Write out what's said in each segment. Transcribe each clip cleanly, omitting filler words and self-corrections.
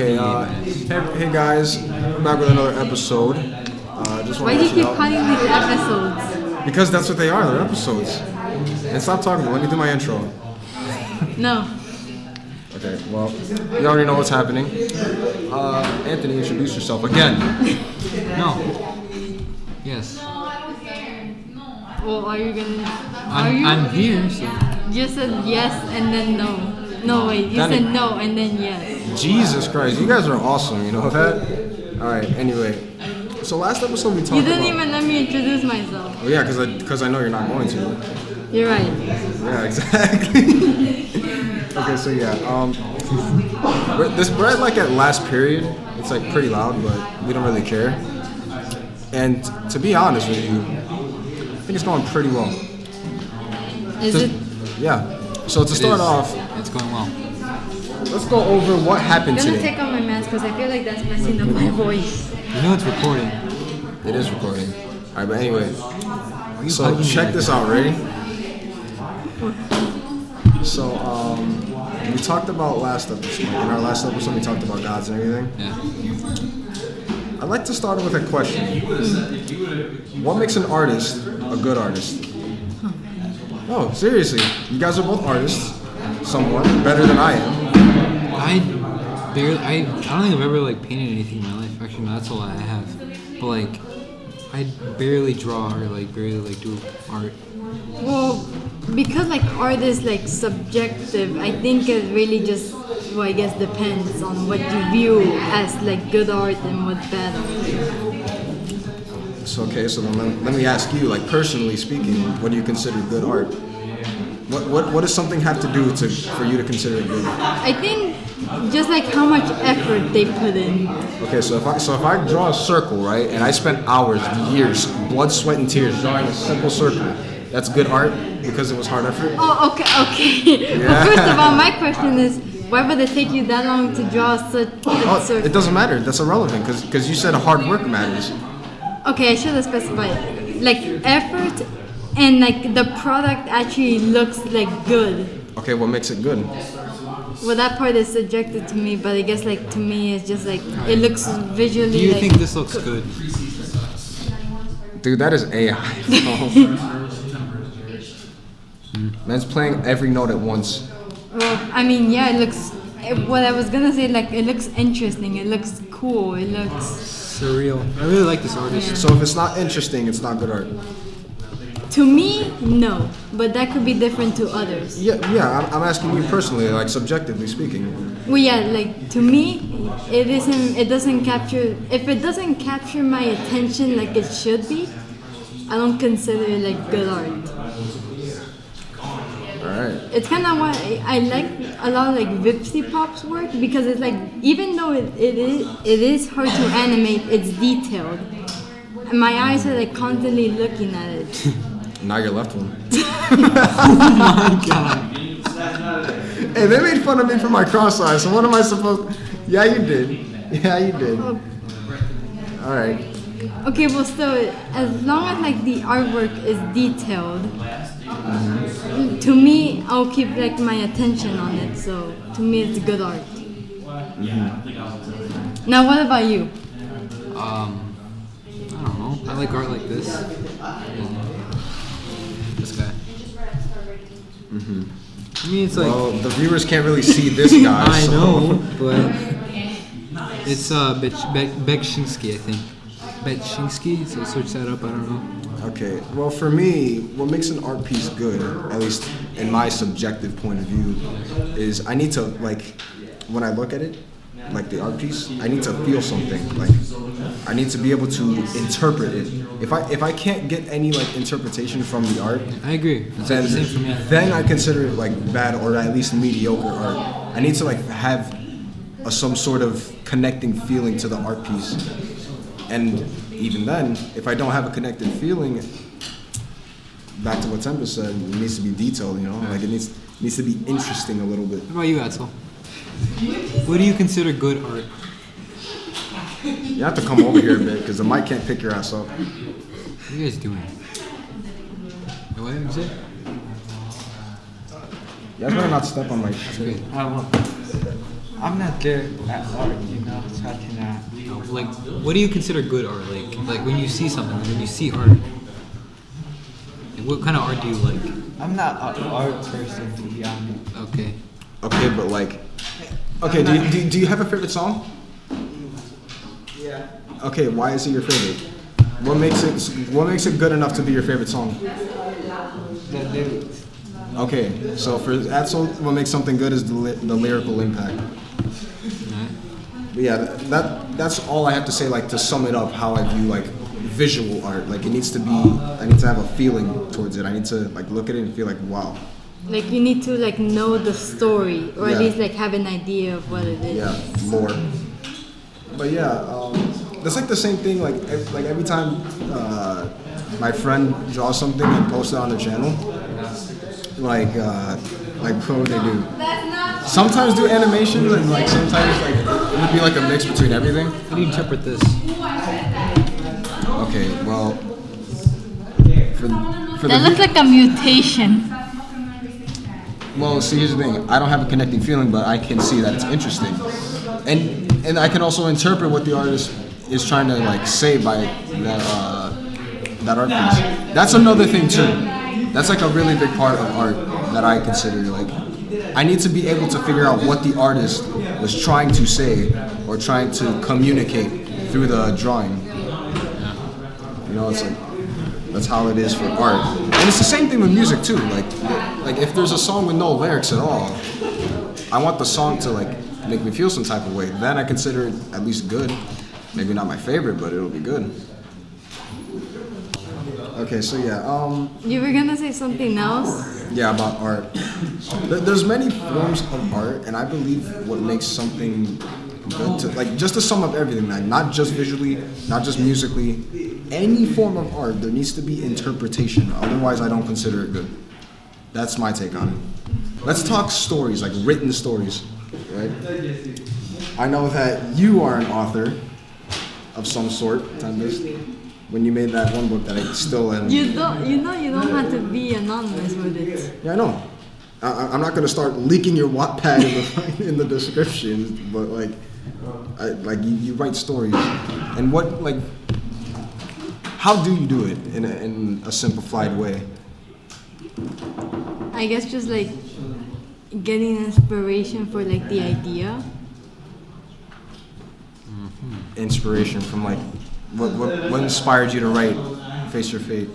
Okay, hey guys, we're back with another episode. Just Why want do to you let keep calling these episodes? Because that's what they are, they're episodes. And stop talking, let me do my intro. No. Okay, well, you already know what's happening. Anthony, introduce yourself again. No. Yes. Well, are you gonna? I'm here, so. You said yes and then no. No, wait. You said no and then yes. Jesus Christ, you guys are awesome, you know that? Alright, anyway. So last episode we talked about... You didn't even let me introduce myself. Oh yeah, because I know you're not going to. You're right. Yeah, exactly. Okay, so yeah, we're at like at last period. It's like pretty loud, but we don't really care. And to be honest with you, I think it's going pretty well. Is it? Yeah. So to start off, It's going well. let's go over what happened I'm gonna today. take off my mask because I feel like that's messing up my voice. You know it's recording. It is recording. All right, but anyway, Why are you so hugging me check like this that? out. Ready? So we talked about last episode. In our last episode, we talked about gods and everything. Yeah. I'd like to start with a question. What makes an artist a good artist? No, seriously. You guys are both artists. Somewhat. Better than I am. I don't think I've ever like painted anything in my life. Actually, no, that's all I have. But like, I barely draw or like barely like do art. Well, because like art is like subjective, I think it really just, well, I guess depends on what you view as like good art and what's bad art. So okay, so then let me ask you, like personally speaking, what do you consider good art? What does something have to do for you to consider it good? I think just like how much effort they put in. Okay, so if I draw a circle, right, and I spent hours, years, blood, sweat, and tears drawing a simple circle, that's good art because it was hard effort. Oh, okay. Well, first of all, my question is, why would it take you that long to draw such a circle? It doesn't matter. That's irrelevant because you said hard work matters. Okay, I should have specified. Like effort and like the product actually looks like good. Okay, what makes it good? Well, that part is subjective to me, but I guess like to me it's just like it looks visually. Do you like, think this looks good? Dude, that is AI. Man's playing every note at once. Well, I mean, yeah, it looks. What I was gonna say, like it looks interesting. It looks cool. It looks. Surreal. I really like this artist. So if it's not interesting, it's not good art. To me, no, but that could be different to others. Yeah. I'm asking you personally, like subjectively speaking. Well, yeah, like to me, it isn't. It doesn't capture. If it doesn't capture my attention like it should be, I don't consider it like good art. Alright. It's kind of why I like a lot of like Vipsy Pop's work because it's like even though it is hard to animate, it's detailed. And my eyes are like constantly looking at it. Now you're left one. Oh my god. Hey, they made fun of me for my cross eyes, so what am I supposed... Yeah, you did. Yeah, you did. Oh, Alright. okay, well still, as long as like the artwork is detailed, to me, I'll keep like my attention on it. So to me, it's good art. Now, what about you? I don't know. I like art like this. This guy. I mean, it's like. Well, the viewers can't really see this guy. I so- know, but it's Bekshinsky, I think. Bekshinsky, so search that up. I don't know. Okay, well for me, what makes an art piece good, at least in my subjective point of view, is I need to, like, when I look at it, like the art piece, I need to feel something. Like, I need to be able to interpret it. If I can't get any, like, interpretation from the art, I agree. It's like then, the same for me. then I consider it, like, bad or at least mediocre art. I need to, like, have some sort of connecting feeling to the art piece. And even then, if I don't have a connected feeling, back to what Tempa said, it needs to be detailed, you know? Like it needs to be interesting a little bit. What about you, Axel? What do you consider good art? You have to come over here a bit, because the mic can't pick your ass up. What are you guys doing? What did you say? You guys better not step on my shit. Okay. I'm not good at art, so I cannot. Like, what do you consider good art? Like when you see something, when you see art, like, what kind of art do you like? I'm not an art person, to be honest. Okay. Okay, but like, okay, do you have a favorite song? Yeah. Okay, why is it your favorite? What makes it good enough to be your favorite song? The lyrics. Okay, so for Axel, what makes something good is the lyrical impact. But yeah, that's all I have to say. Like to sum it up, how I view like visual art. Like it needs to be. I need to have a feeling towards it. I need to like look at it and feel like wow. Like you need to like know the story, or Yeah. at least like have an idea of what it is. Yeah, more. But yeah, that's like the same thing. Like every time my friend draws something and posts it on the channel, like what would they do? Sometimes do animations and like sometimes like it would be like a mix between everything. How do you interpret this? Okay, well, for the That looks like a mutation. well, see, here's the thing. I don't have a connecting feeling, but I can see that it's interesting, and I can also interpret what the artist is trying to like say by that art piece. That's another thing too. That's like a really big part of art that I consider. Like, I need to be able to figure out what the artist was trying to say or trying to communicate through the drawing. You know, it's like that's how it is for art, and it's the same thing with music too. Like if there's a song with no lyrics at all, I want the song to like make me feel some type of way. Then I consider it at least good. Maybe not my favorite, but it'll be good. Okay, so yeah, You were gonna say something else? yeah, about art. There's many forms of art, and I believe what makes something good to, like, just to sum up everything, like, not just visually, not just musically, any form of art, there needs to be interpretation. Otherwise, I don't consider it good. That's my take on it. Let's talk stories, like written stories, right? I know that you are an author of some sort, Tempest. When you made that one book that I still am. You don't have to be anonymous with it. Yeah, I know. I'm not gonna start leaking your Wattpad in the description, but you write stories, and how do you do it in a simplified way? I guess just like getting inspiration for like the idea. Inspiration from like what inspired you to write Face Your Fate?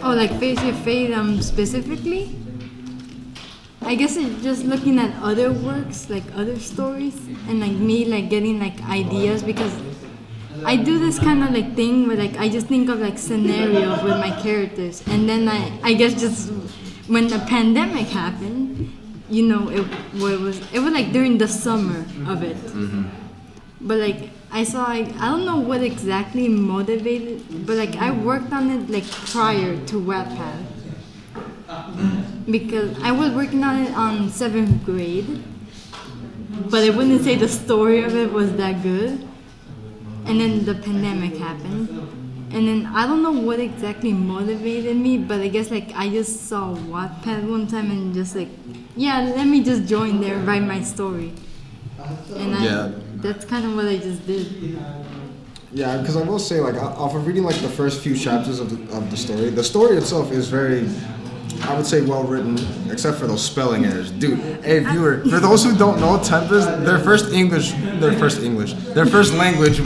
Oh, like Face Your Fate specifically? I guess it's just looking at other works, like other stories, and like me like getting like ideas, because I do this kind of like thing where like I just think of like scenarios with my characters, and then I guess just when the pandemic happened, it was like during the summer of it. But like I don't know what exactly motivated, but like I worked on it like prior to Wattpad, because I was working on it on 7th grade, but I wouldn't say the story of it was that good. And then the pandemic happened, and then I don't know what exactly motivated me, but I guess like I just saw Wattpad one time and just like, yeah, let me just join there and write my story. And that's kind of what I just did. Yeah, because I will say, like, off of reading like the first few chapters of the story itself is very, I would say, well written, except for those spelling errors. Dude, hey viewer, for those who don't know, Tempest, their first language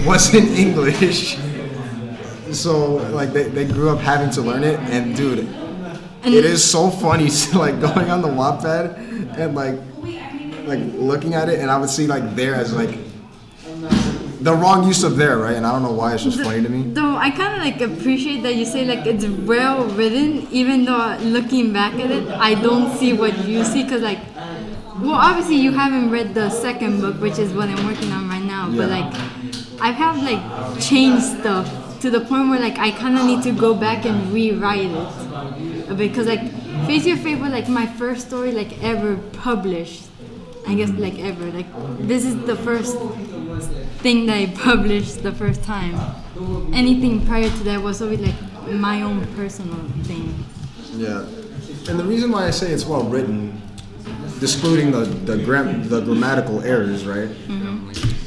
wasn't English. So like they grew up having to learn it, and dude, it is so funny like going on the Wattpad and like looking at it, and I would see like there as like the wrong use of there, right? And I don't know why, it's just funny to me. Though I kind of like appreciate that you say like it's well written, even though looking back at it, I don't see what you see, because like, well, obviously you haven't read the second book, which is what I'm working on right now, but like I have like changed stuff to the point where like I kind of need to go back and rewrite it, because like Face Your Fate was like my first story like ever published. I guess like ever. Like this is the first thing that I published the first time. Anything prior to that was always like my own personal thing. Yeah, and the reason why I say it's well written excluding the grammatical errors, right?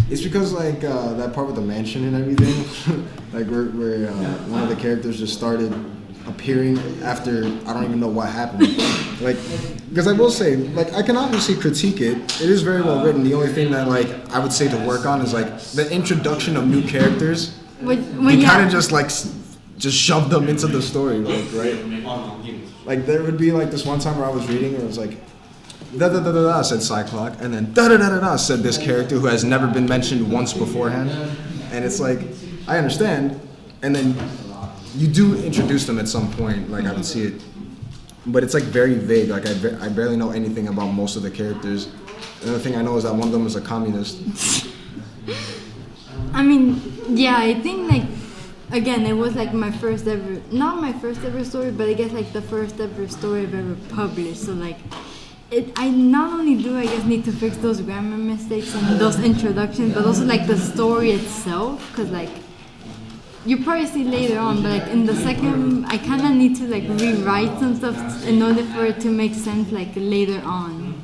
It's because like that part with the mansion and everything, like where one of the characters just started appearing after I don't even know what happened. Like, because I will say, like, I can obviously critique it. It is very well written. The only thing that like I would say to work on is like the introduction of new characters. You kind of just like just shove them into the story, like, right? Like there would be like this one time where I was reading and it was like da da da da da said Cyclops, and then da da da da da said this character who has never been mentioned once beforehand, and it's like I understand, and then you do introduce them at some point, like I would see it, but it's like very vague. Like I barely know anything about most of the characters. Another thing I know is that one of them is a communist. I mean, yeah, I think like again, it was like my first ever, not my first ever story, but I guess like the first ever story I've ever published. So like, I not only do I guess need to fix those grammar mistakes and those introductions, but also like the story itself, because like you probably see later on, but like in the second, I kind of need to like rewrite some stuff in order for it to make sense like later on.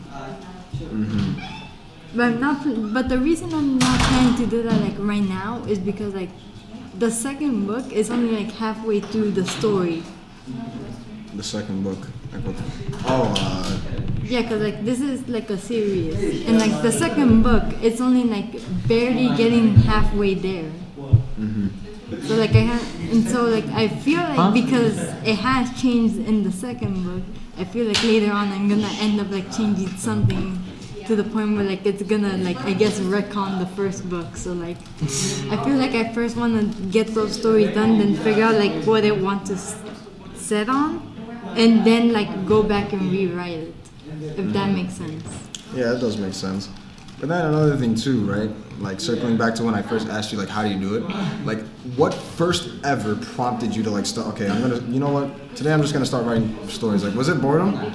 But the reason I'm not trying to do that like right now is because like the second book is only like halfway through the story. The second book. Like what? Oh. Yeah, cause like this is like a series, and like the second book, it's only like barely getting halfway there. So like I feel like because it has changed in the second book, I feel like later on I'm gonna end up like changing something to the point where like it's gonna like I guess retcon the first book. So like I feel like I first want to get those stories done, then figure out like what I want to set on, and then like go back and rewrite it, if that makes sense. Yeah, that does make sense. But then another thing too, right? Like circling back to when I first asked you, like, how do you do it? Like, what first ever prompted you to like start? Okay, you know what? Today I'm just gonna start writing stories. Like, was it boredom?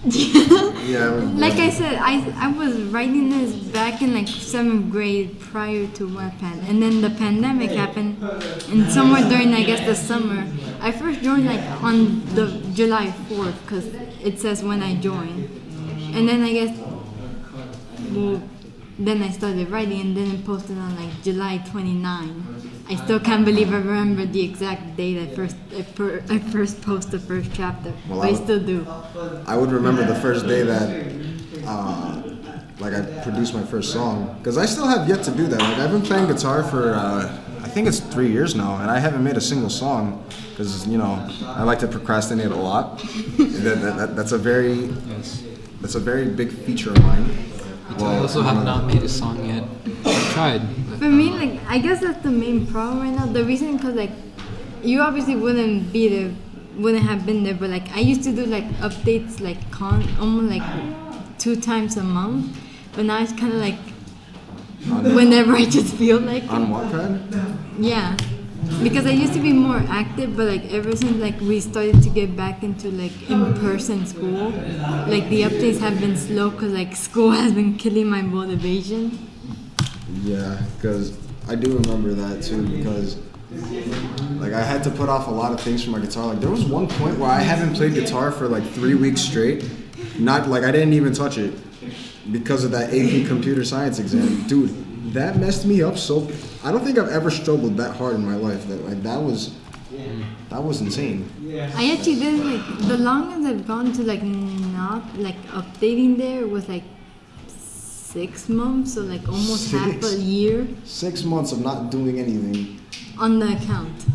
Yeah. Like I said, I was writing this back in like 7th grade prior to Wattpad, and then the pandemic happened, and somewhere during I guess the summer, I first joined like on the July 4th because it says when I joined, and then I guess then I started writing, and then it posted on like July 29. I still can't believe I remember the exact date I first posted the first chapter, Well, but I still do. I would remember the first day that like I produced my first song, because I still have yet to do that. Like I've been playing guitar for I think it's 3 years now, and I haven't made a single song because you know I like to procrastinate a lot. That's a very big feature of mine. I also have not made a song yet. I've tried. For me, like, I guess that's the main problem right now. The reason, because, like, you obviously wouldn't have been there, but, like, I used to do, like, updates, like, almost, like, 2 times a month. But now it's kind of, like, whenever I just feel like it. On Wattpad? Yeah. Because I used to be more active, but, like, ever since, like, we started to get back into, like, in-person school, like, the updates have been slow because, like, school has been killing my motivation. Yeah, because I do remember that too, because like I had to put off a lot of things for my guitar. Like there was one point where I haven't played guitar for like 3 weeks straight. Not like I didn't even touch it because of that AP computer science exam. Dude, that messed me up so I don't think I've ever struggled that hard in my life. That was insane. I actually did like the longest I've gone to like not like updating there was like 6 months, so like almost half a year 6 months of not doing anything on the account.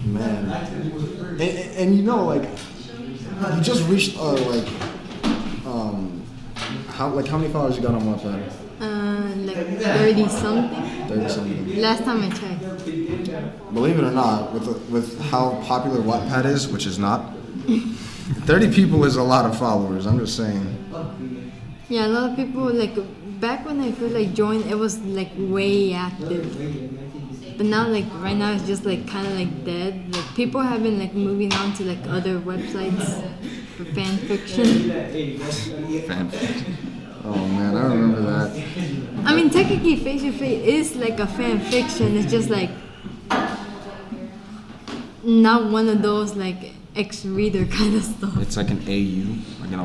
Man, and you know, like you just reached how many followers you got on Wattpad? Like 30 something. 30 something. Last time I checked. Believe it or not, with how popular Wattpad is, which is not, 30 people is a lot of followers. I'm just saying. Yeah, a lot of people like back when I first like joined, it was like way active. But now like right now it's just like kind of like dead. Like people have been like moving on to like other websites for fan fiction. Oh man, I remember that. I mean, technically, Face Your Fate is like a fan fiction. It's just like not one of those like ex-reader kind of stuff. It's like an AU, like an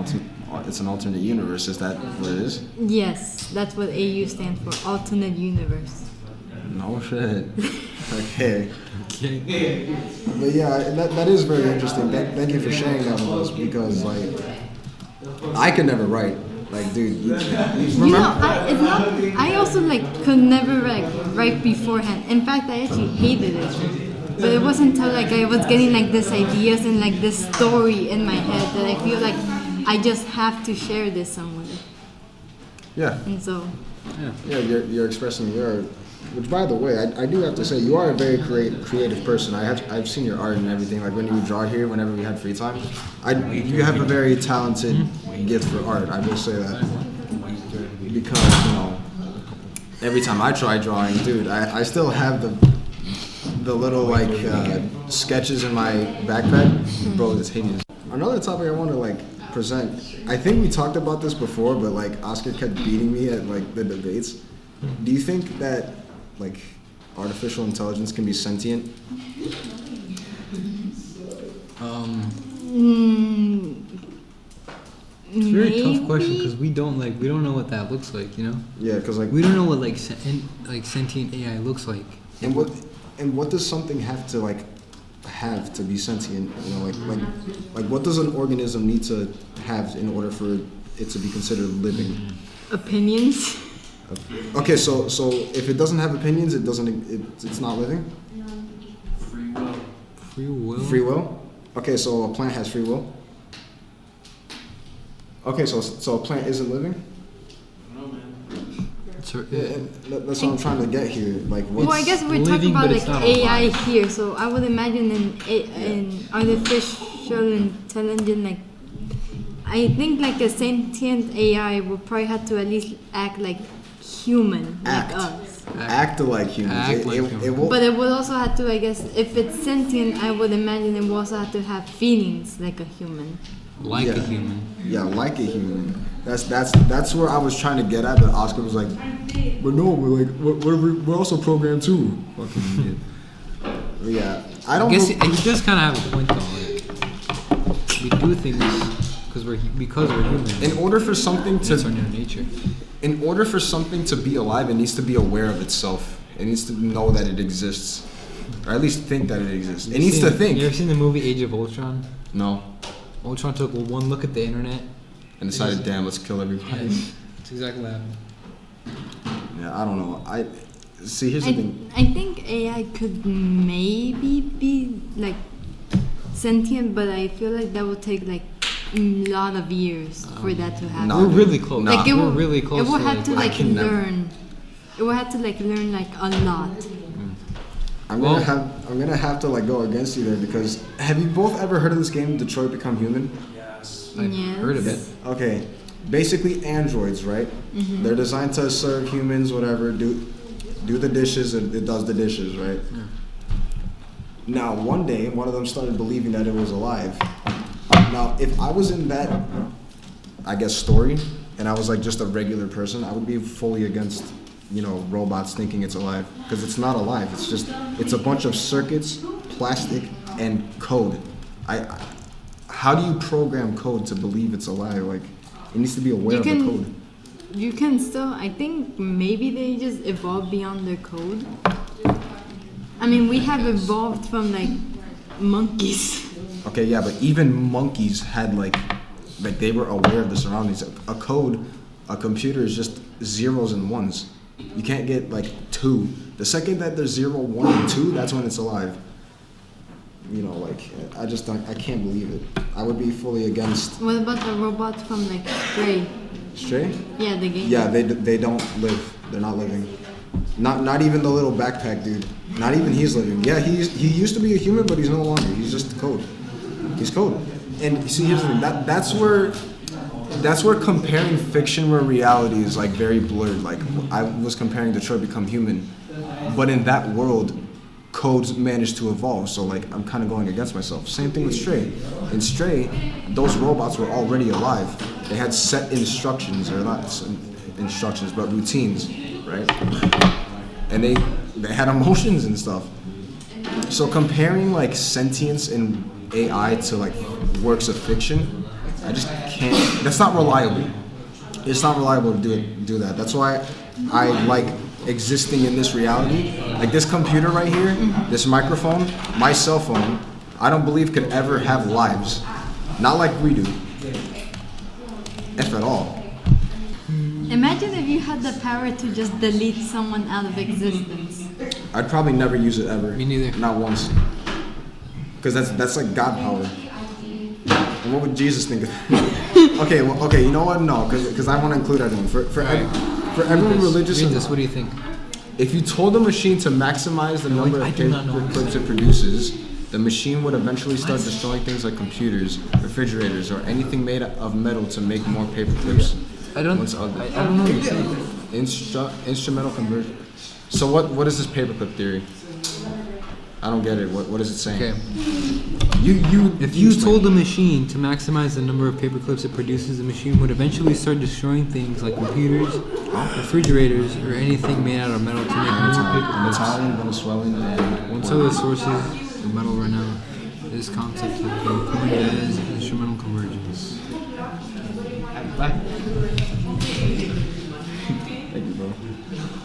it's an alternate universe. Is that what it is? Yes, that's what AU stands for, alternate universe. No shit. Okay. Okay. But yeah, that is very interesting. Thank you for sharing that with us because like I could never write. Like, dude, You know, it's not. I also like could never like write beforehand. In fact, I actually hated it. But it wasn't until like I was getting like this ideas and like this story in my head that I feel like I just have to share this somewhere. Yeah. And so, Yeah, you're expressing your, which by the way, I do have to say you are a very creative person. I've seen your art and everything. Like when you draw here, whenever we had free time, you have a very talented gift for art. I will say that because every time I try drawing, dude, I still have the little like sketches in my backpack. Bro, it's hideous. Another topic I want to like present. I think we talked about this before, but like Oscar kept beating me at like the debates. Do you think that like artificial intelligence can be sentient? It's a very maybe? tough question because we don't know what that looks like, you know. Yeah, because like We don't know what like sentient AI looks like. and what does something have to be sentient? You know, like what does an organism need to have in order for it to be considered living? Opinions. Okay, so if it doesn't have opinions, it's not living. Free will. Free will? Okay, so a plant has free will? Okay, so a plant isn't living? Yeah, that's what I'm trying to get here. Like, what's, Well, I guess we're talking living, about but it's like not AI alive. here, so I would imagine in artificial intelligence, like I think like a sentient AI would probably have to at least act like human, Act. like us. act like humans. Act like humans. It will, But it would also have to, I guess, if it's sentient, I would imagine it would also have to have feelings like a human. Like Yeah. a human. yeah, like a human. That's where I was trying to get at, but Oscar was like, but no, we're also programmed too. Fucking idiot. Yeah, I I don't. guess bel- he does kind of have a point though. Like, we do things because we're humans. in order for something That's our to, nature. in order for something to be alive, it needs to be aware of itself. It needs to know that it exists, or at least think that it exists. It needs to think. You ever seen the movie Age of Ultron? No, Ultron took one look at the internet. and decided, damn, let's kill everybody. That's exactly what happened. Yeah, I don't know. I see. Here's the thing. I think AI could maybe be like sentient, but I feel like that would take like a lot of years for that to happen. Nah, We're dude. really close. Nah. Like it We're would, really close. It would have to I like can never. learn. It would have to like learn like a lot. I'm Well- gonna have to like go against you there because have you both ever heard of this game, Detroit Become Human? I've Yes. heard of it. Okay, basically androids, right? They're designed to serve humans, whatever. Do the dishes, it does the dishes, right? Now, one day, one of them started believing that it was alive. Now, if I was in that, I guess, story, and I was like just a regular person, I would be fully against, robots thinking it's alive because it's not alive. It's a bunch of circuits, plastic, and code. How do you program code to believe it's alive? Like, it needs to be aware of the code. You can still. I think maybe they just evolved beyond their code. I mean, we have evolved from like monkeys. Okay, yeah, but even monkeys had like they were aware of the surroundings. A computer is just zeros and ones. You can't get like two. The second that there's 0, 1, and 2, that's when it's alive. I can't believe it. I would be fully against. What about the robots from like Stray? Stray? Yeah, the game. Yeah, they don't live. They're not living. Not even the little backpack dude. Not even he's living. Yeah, he used to be a human, but he's no longer. He's just code. He's code. And see, here's the thing. That's where comparing fiction where reality is like very blurred. Like I was comparing Detroit Become Human, but in that world, codes managed to evolve. So like I'm kind of going against myself. Same thing with Stray. In Stray, those robots were already alive. They had set instructions, or not instructions, but routines, right? And they had emotions and stuff. So comparing like sentience in AI to like works of fiction, I just can't. That's not reliable. It's not reliable to do that. That's why I like existing in this reality. Like this computer right here, this microphone, my cell phone, I don't believe could ever have lives. Not like we do. If at all. Imagine if you had the power to just delete someone out of existence. I'd probably never use it ever. Me neither. Not once. Because that's like God power. And what would Jesus think of that? Okay, you know what? No, because I want to include everyone. For everyone religious, Read this. What do you think? if you told the machine to maximize the number I of do not know. paper clips it produces, the machine would eventually start destroying things like computers, refrigerators, or anything made of metal to make more paper clips. I don't. What's other? I don't know what you're saying. Instrumental conversion. So what is this paperclip theory? I don't get it. What is it saying? Okay. If If you told the machine to maximize the number of paper clips it produces, the machine would eventually start destroying things like computers, refrigerators, or anything made out of metal to make more paper clips. Italian, Venezuelan, and One of the sources of metal right now, this concept has been coined as instrumental convergence. Thank you, bro.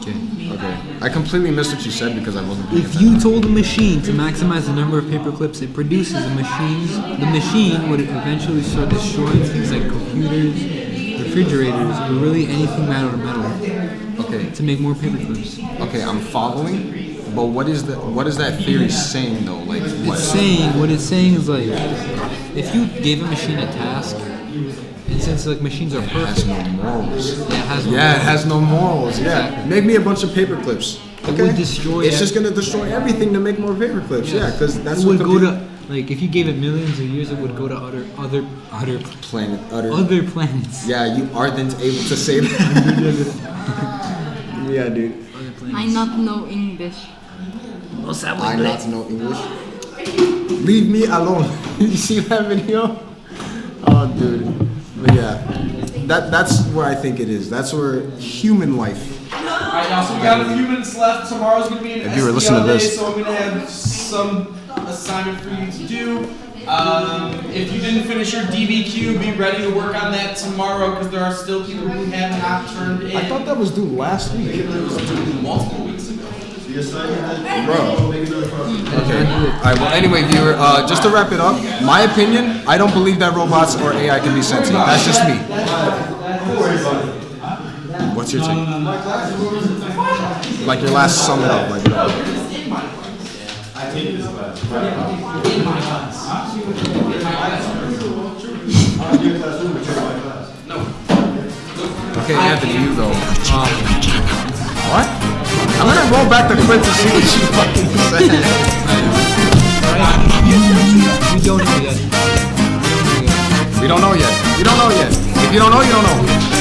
Okay. Okay. I completely missed what you said because I wasn't paying If you told the machine to maximize the number of paper clips it produces, the machine would eventually start destroying things like computers, refrigerators, or really anything made out of metal Okay. to make more paper clips. Okay, I'm following, but what is that theory saying though? Like, what? What it's saying is like, if you gave a machine a task, and since like machines are It has perfect, no morals. yeah, it has no Yeah, it morals. has no morals. Yeah, Exactly. make me a bunch of paper clips. It would destroy It's just gonna destroy everything to make more paper clips. Yeah, because that's it would what go to like if you gave it millions of years, it would go to other planet utter. other planets. Yeah, you aren't able to say that. Yeah, dude. Other planets. I not know English. I not know English. Leave me alone. You see that video? Oh, dude. But yeah, that's where I think it is. That's where human life. Alright, y'all, so we got a few minutes left. Tomorrow's gonna be an If you were listening to SDL day, this. so I'm gonna have some assignment for you to do. If you didn't finish your DBQ, be ready to work on that tomorrow because there are still people who have not turned in. I thought that was due last week. Multiple weeks ago. Bro. Okay. Alright, well, anyway, viewer, just to wrap it up, my opinion, I don't believe that robots or AI can be sentient. That's just me. What's your take? Like your last sum it up, like, Okay, Anthony, you go. What? I'm gonna roll back the clip to see what you fucking said. We don't know yet. We don't know yet. You don't know yet. If you don't know, you don't know.